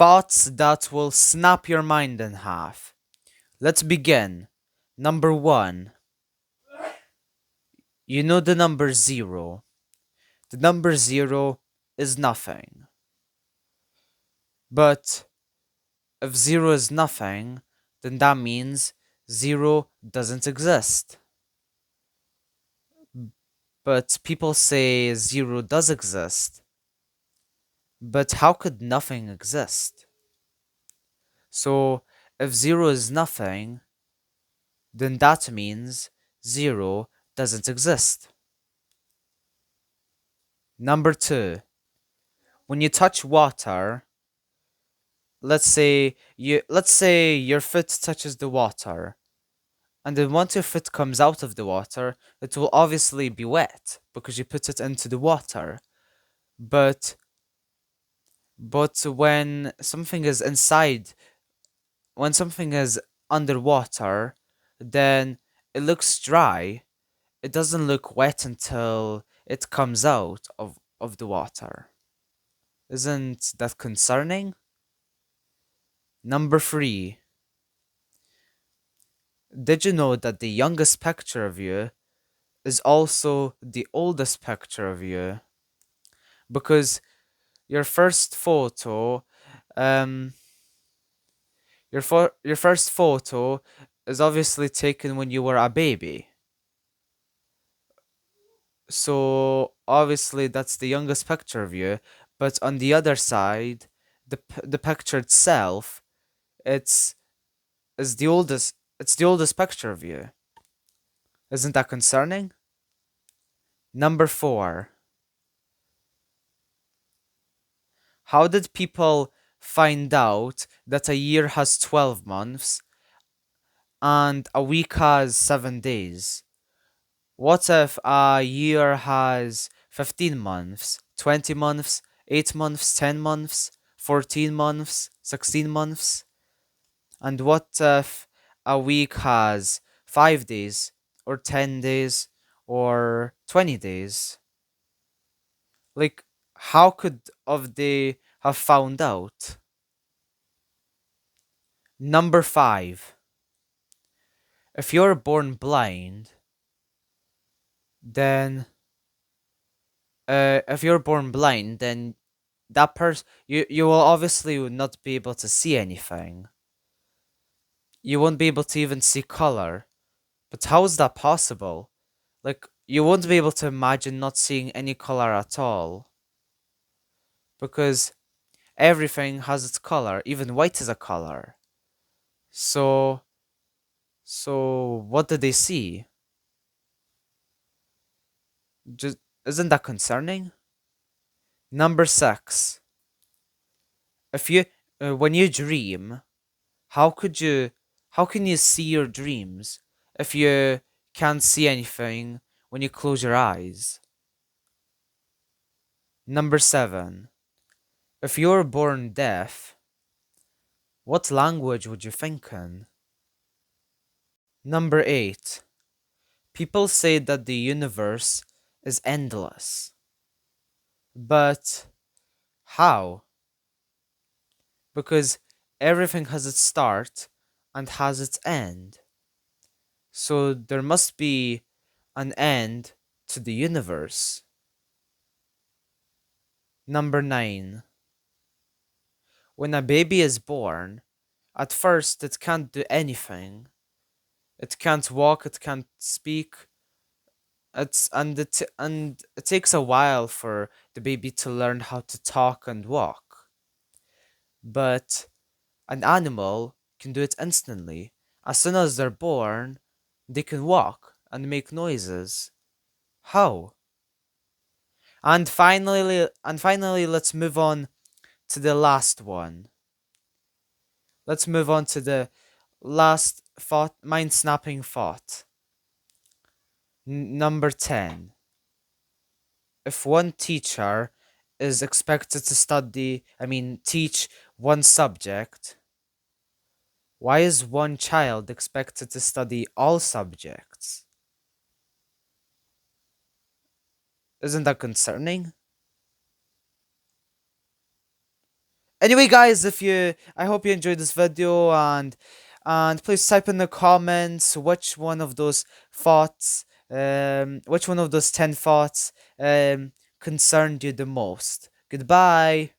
Thoughts that will snap your mind in half. Let's begin. Number one, you know the number zero. The number zero is nothing. But if zero is nothing, then that means zero doesn't exist. But people say zero does exist. But how could nothing exist? So if zero is nothing, then that means zero doesn't exist. Number two, when you touch water, let's say your foot touches the water, and then once your foot comes out of the water, it will obviously be wet because you put it into the water. But when something is inside, when something is underwater, then it looks dry. It doesn't look wet until it comes out of the water. Isn't that concerning? Number three, did you know that the youngest picture of you is also the oldest picture of you? Because your first photo, um, your first photo is obviously taken when you were a baby. So obviously that's the youngest picture of you, but on the other side, the picture itself, it's is the oldest. It's the oldest picture of you. Isn't that concerning? Number four. How did people find out that a year has 12 months and a week has 7 days? What if a year has 15 months, 20 months, 8 months, 10 months, 14 months, 16 months? And what if a week has 5 days, or 10 days, or 20 days? Like, how could of they have found out? Number five. If you're born blind, then if you're born blind, then that person you will obviously not be able to see anything. You won't be able to even see color. But how is that possible? Like, you won't be able to imagine not seeing any color at all, because everything has its color. Even white is a color. So what did they see? Just isn't that concerning? Number six. If you when you dream, how could you how can you see your dreams if you can't see anything when you close your eyes? Number seven. If you're born deaf, what language would you think in? Number eight. People say that the universe is endless. But how? Because everything has its start and has its end. So there must be an end to the universe. Number nine. When a baby is born, at first it can't do anything. It can't walk, it can't speak. And it takes a while for the baby to learn how to talk and walk. But an animal can do it instantly. As soon as they're born, they can walk and make noises. How? And finally, let's move on to the last one. Let's move on to the last thought, mind-snapping thought. Number 10. If one teacher is expected to teach one subject, why is one child expected to study all subjects? Isn't that concerning? Anyway, guys, if you, I hope you enjoyed this video, and please type in the comments which one of those thoughts, which one of those 10 thoughts concerned you the most. Goodbye.